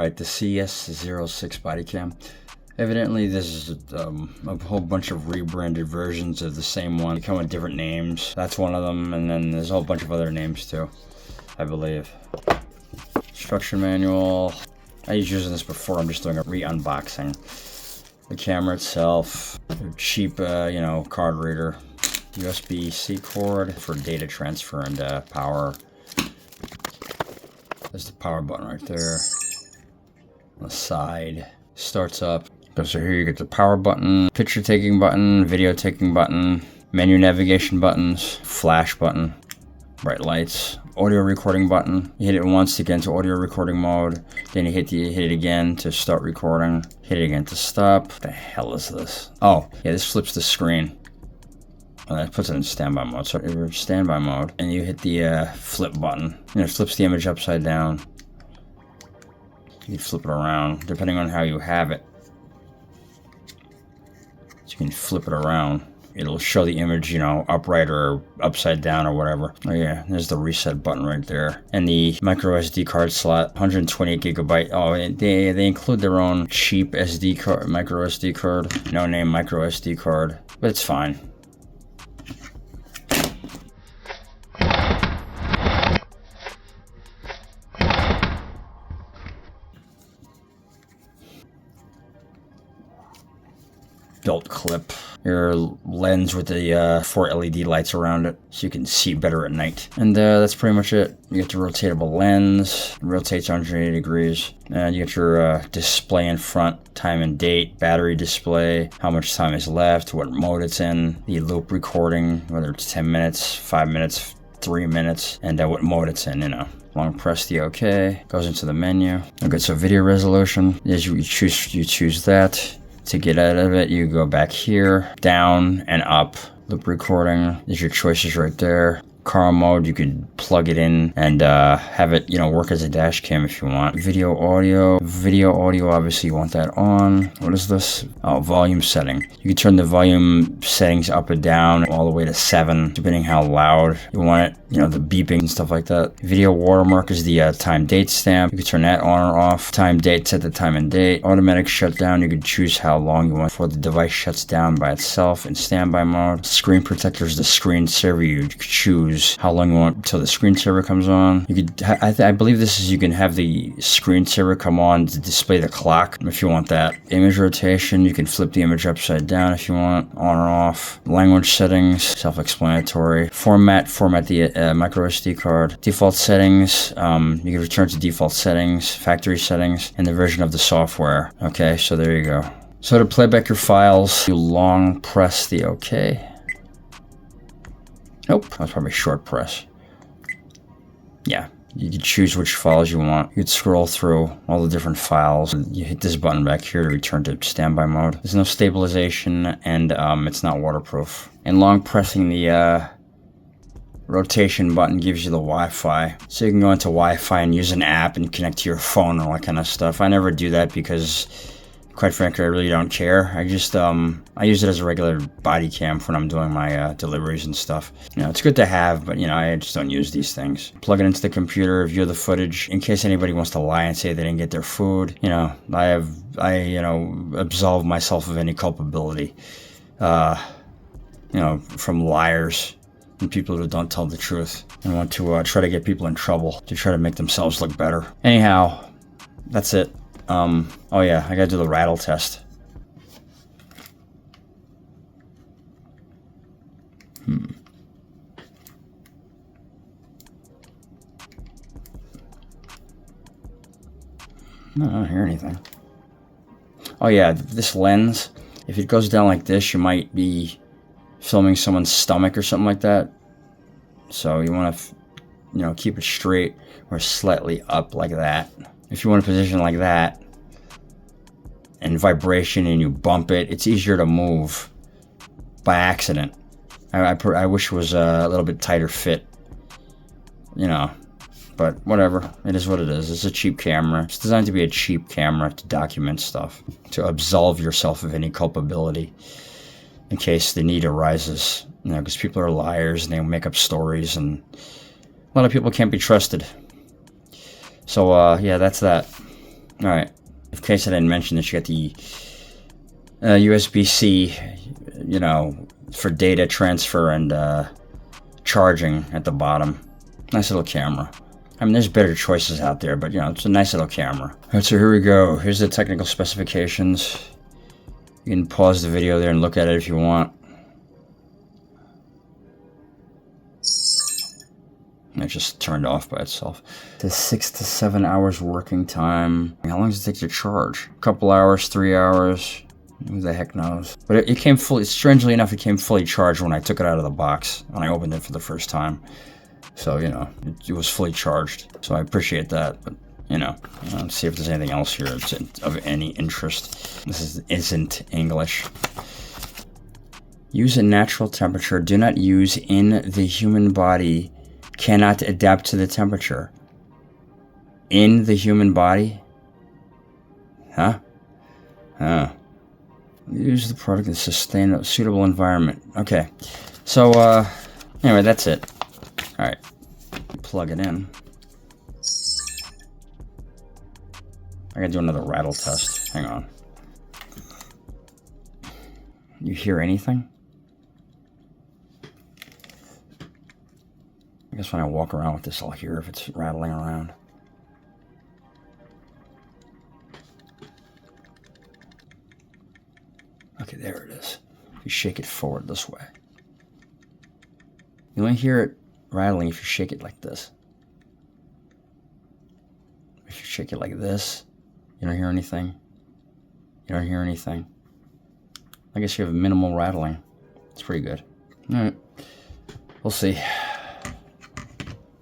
Alright, the CS06 body cam. Evidently, this is a whole bunch of rebranded versions of the same one. They come with different names. That's one of them, and then there's a whole bunch of other names too, I believe. Instruction manual. I was using this before, I'm just doing a re-unboxing. The camera itself, cheap, card reader. USB-C cord for data transfer and power. There's the power button right there. On the side. Starts up. So here you get the power button, picture taking button, video taking button, menu navigation buttons, flash button, bright lights, audio recording button. You hit it once to get into audio recording mode. Then you hit it again to start recording. Hit it again to stop. What the hell is this? Oh, yeah, this flips the screen. And that puts it in standby mode. So if you're in standby mode and you hit the flip button, and it flips the image upside down. You can flip it around depending on how you have it. So you can flip it around. It'll show the image, upright or upside down or whatever. Oh yeah, there's the reset button right there. And the micro SD card slot, 128 gigabyte. Oh, they include their own cheap SD card, micro SD card. No name micro SD card, but it's fine. Belt clip, your lens with the 4 LED lights around it so you can see better at night. And that's pretty much it. You get the rotatable lens, it rotates 180 degrees. And you get your display in front, time and date, battery display, how much time is left, what mode it's in, the loop recording, whether it's 10 minutes, 5 minutes, 3 minutes, and what mode it's in, Long press the OK, goes into the menu. Okay, so video resolution, as you choose that. To get out of it, you go back here, down and up. Loop recording, there's your choices right there. Car mode, you could plug it in and have it, work as a dash cam if you want. Video audio, obviously you want that on. What is this? Oh, volume setting. You can turn the volume settings up and down all the way to 7, depending how loud you want it. The beeping and stuff like that. Video watermark is the time date stamp. You can turn that on or off. Time date, set the time and date. Automatic shutdown, you can choose how long you want before the device shuts down by itself in standby mode. Screen protector is the screensaver. You can choose how long you want until the screensaver comes on. You could, I believe this is, you can have the screensaver come on to display the clock if you want that. Image rotation, you can flip the image upside down if you want, on or off. Language settings, self-explanatory. Format the micro SD card. Default settings, you can return to default settings, factory settings, and the version of the software. Okay, so there you go. So to play back your files, you long press the OK. Nope, that was probably short press. Yeah, you can choose which files you want. You can scroll through all the different files. You hit this button back here to return to standby mode. There's no stabilization, and it's not waterproof. And long pressing the rotation button gives you the Wi-Fi. So you can go into Wi-Fi and use an app and connect to your phone and all that kind of stuff. I never do that because, quite frankly, I really don't care. I just, I use it as a regular body cam when I'm doing my deliveries and stuff. It's good to have, but, I just don't use these things. Plug it into the computer, view the footage. In case anybody wants to lie and say they didn't get their food, I absolve myself of any culpability, from liars and people who don't tell the truth and want to try to get people in trouble to try to make themselves look better. Anyhow, that's it. Oh yeah, I gotta do the rattle test. No, I don't hear anything. Oh yeah, this lens, if it goes down like this, you might be filming someone's stomach or something like that. So you want to, keep it straight or slightly up like that. If you want to position like that, and vibration, and you bump it, it's easier to move by accident. I wish it was a little bit tighter fit, but whatever. It is what it is. It's a cheap camera. It's designed to be a cheap camera to document stuff, to absolve yourself of any culpability in case the need arises. Because people are liars and they make up stories, and a lot of people can't be trusted. So, yeah, that's that. Alright. In case I didn't mention this, you got the USB-C, you know, for data transfer and charging at the bottom. Nice little camera. I mean, there's better choices out there, but, you know, it's a nice little camera. Alright, so here we go. Here's the technical specifications. You can pause the video there and look at it if you want. It just turned off by itself. The 6 to 7 hours working time. How long does it take to charge? A couple hours, 3 hours. Who the heck knows? But it came fully, strangely enough, it came fully charged when I took it out of the box, when I opened it for the first time. So, you know, it was fully charged. So I appreciate that, but, you know, let's see if there's anything else here that's of any interest. This isn't English. Use a natural temperature. Do not use in the human body. Cannot adapt to the temperature. In the human body? Huh? Huh. Use the product in a suitable environment. Okay. So, anyway, that's it. Alright. Plug it in. I gotta do another rattle test. Hang on. You hear anything? I guess when I walk around with this, I'll hear if it's rattling around. Okay, there it is. If you shake it forward this way. You only hear it rattling if you shake it like this. If you shake it like this, you don't hear anything. You don't hear anything. I guess you have minimal rattling. It's pretty good. Alright. We'll see.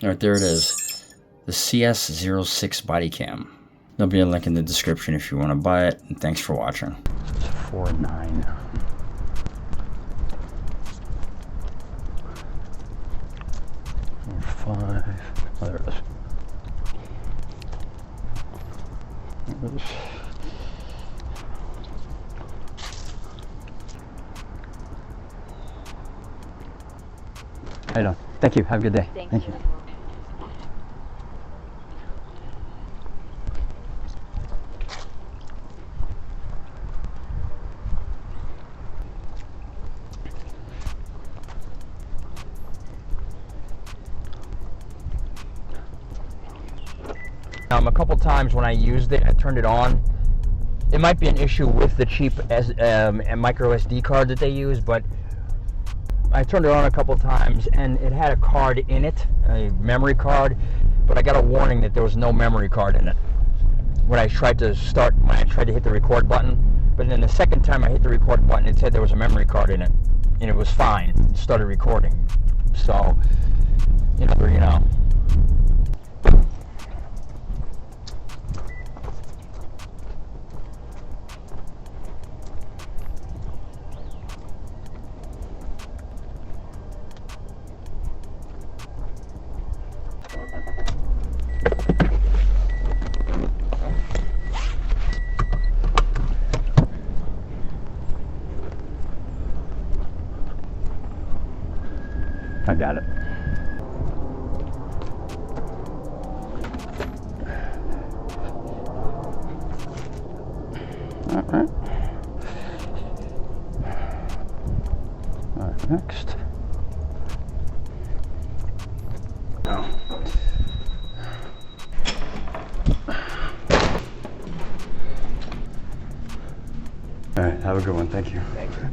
Alright, there it is. The CS06 body cam. There'll be a link in the description if you want to buy it. And thanks for watching. It's 4.9. Oh, there it is. There it is. How you doing? Thank you. Have a good day. Thank you. A couple times when I used it, I turned it on. It might be an issue with the cheap micro SD card that they use, but I turned it on a couple times and it had a card in it, a memory card, but I got a warning that there was no memory card in it when I tried to hit the record button. But then the second time I hit the record button, it said there was a memory card in it, and it was fine. It started recording. So, you know. I got it. All right. All right, next. All right, have a good one. Thank you. Thank you.